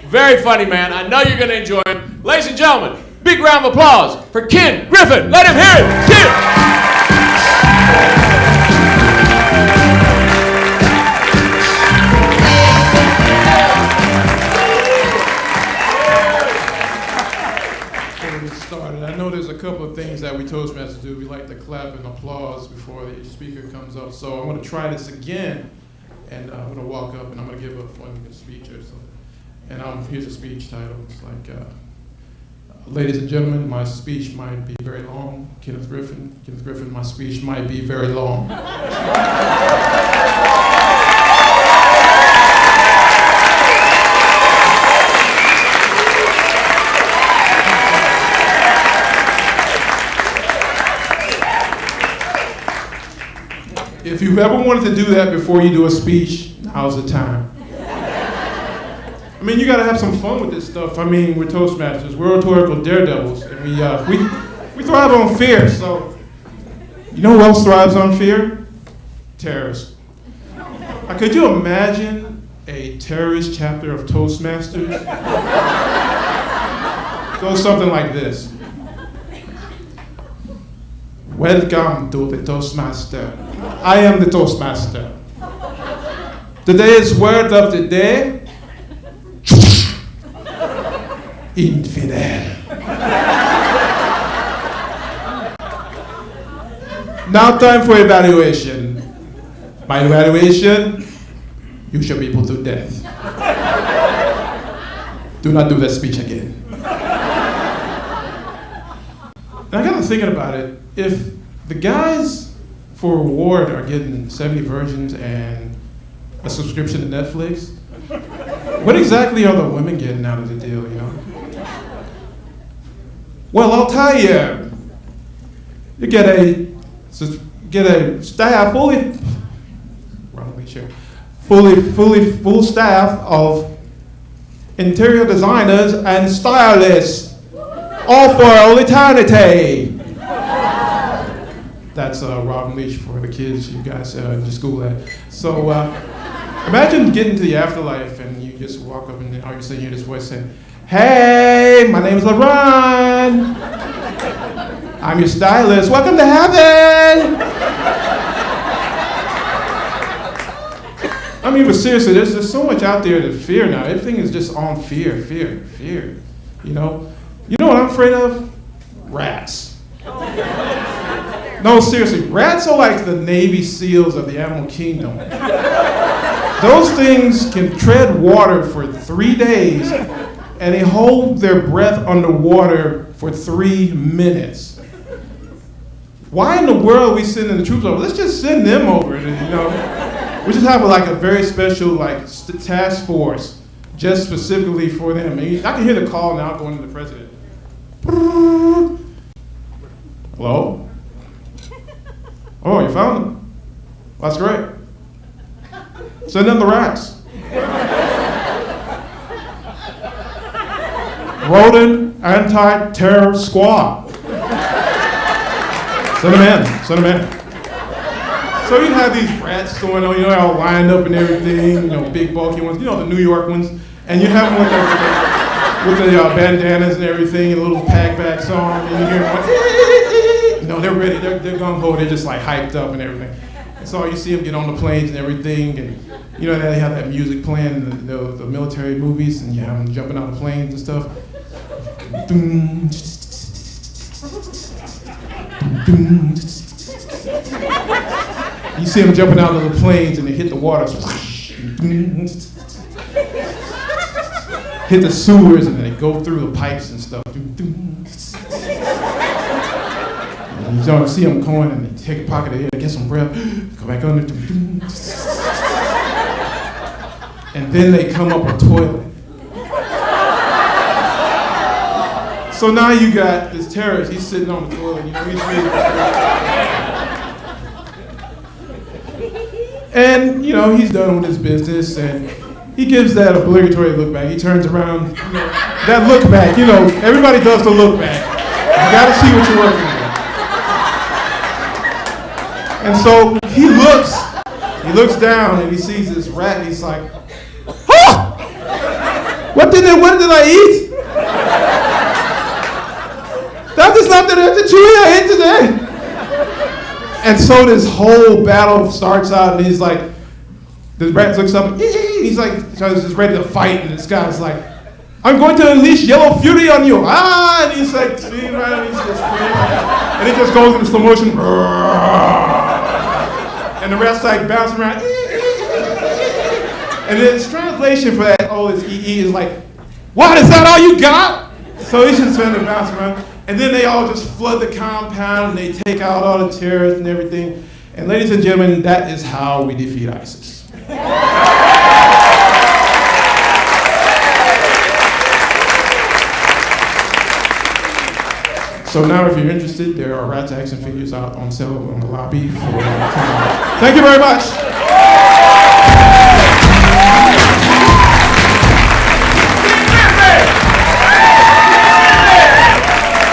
Very funny, man. I know you're going to enjoy him. Ladies and gentlemen, big round of applause for Ken Griffin. Let him hear it. Ken! I know there's a couple of things that we Toastmasters do. We like to clap and applause before the speaker comes up. So I'm going to try this again, and I'm going to walk up and I'm going to give a one speech or something. And here's a speech title. It's like, ladies and gentlemen, my speech might be very long. Kenneth Griffin, my speech might be very long. If you've ever wanted to do that before you do a speech, now's the time. I mean, you got to have some fun with this stuff. I mean, we're Toastmasters, we're rhetorical daredevils, and we thrive on fear. So, you know who else thrives on fear? Terrorists. Could you imagine a terrorist chapter of Toastmasters? It goes something like this. Welcome to the Toastmaster. I am the Toastmaster. Today's word of the day, infidel. Now time for evaluation. My evaluation, you shall be put to death. Do not do that speech again. And I got to thinking about it. If the guys for reward are getting 70 versions and a subscription to Netflix, what exactly are the women getting out of the deal, you know? Well, I'll tell you. You get a staff full staff of interior designers and stylists, all for all eternity. That's Robin Leach for the kids you guys in your school at. So imagine getting to the afterlife and you just walk up and all you say, you hear this voice saying, "Hey, my name is LeBron. I'm your stylist. Welcome to heaven." I mean, but seriously, there's just so much out there to fear now. Everything is just on fear. You know what I'm afraid of? Rats. No, seriously, rats are like the Navy SEALs of the animal kingdom. Those things can tread water for 3 days, and they hold their breath underwater for 3 minutes. Why in the world are we sending the troops over? Let's just send them over, you know. We just have a very special task force just specifically for them. I can hear the call now going to the president. Hello? Oh, you found them? That's great. Send in the rats. Rodent Anti-Terror Squad. Send them in. So you have these rats going on, they're all lined up and everything, big bulky ones, the New York ones, and you have them with the bandanas and everything, and little packbacks on, and you hear them they're ready, they're gung-ho, they're just hyped up and everything. And so you see them get on the planes and everything, and they have that music playing in the military movies, and you have them jumping out of planes and stuff. You see them jumping out of the planes and they hit the water, hit the sewers, and then they go through the pipes and stuff. And you don't see them going, and they take a pocket of air, get some breath, go back under, and then they come up a toilet. So now you got this terrorist, he's sitting on the toilet, he's ready. And, he's done with his business, and he gives that obligatory look back. He turns around, that look back, everybody does the look back. You gotta see what you're working with. And so he looks down and he sees this rat and he's like, "Ah!" What did I eat? That is not the ratatouille I ate today. And so this whole battle starts out, and he's like, the rat looks up, and he's like, so he's just ready to fight, and this guy's like, I'm going to unleash yellow fury on you. And he's like, spinning around, and he's just spinning around, and it just goes into slow motion. And the rat's like bouncing around. And the translation for that, it's E is like, what, is that all you got? So he's just trying to bounce around. And then they all just flood the compound, and they take out all the terrorists and everything. And ladies and gentlemen, that is how we defeat ISIS. So now if you're interested, there are rats, action figures out on sale in the lobby. Thank you very much.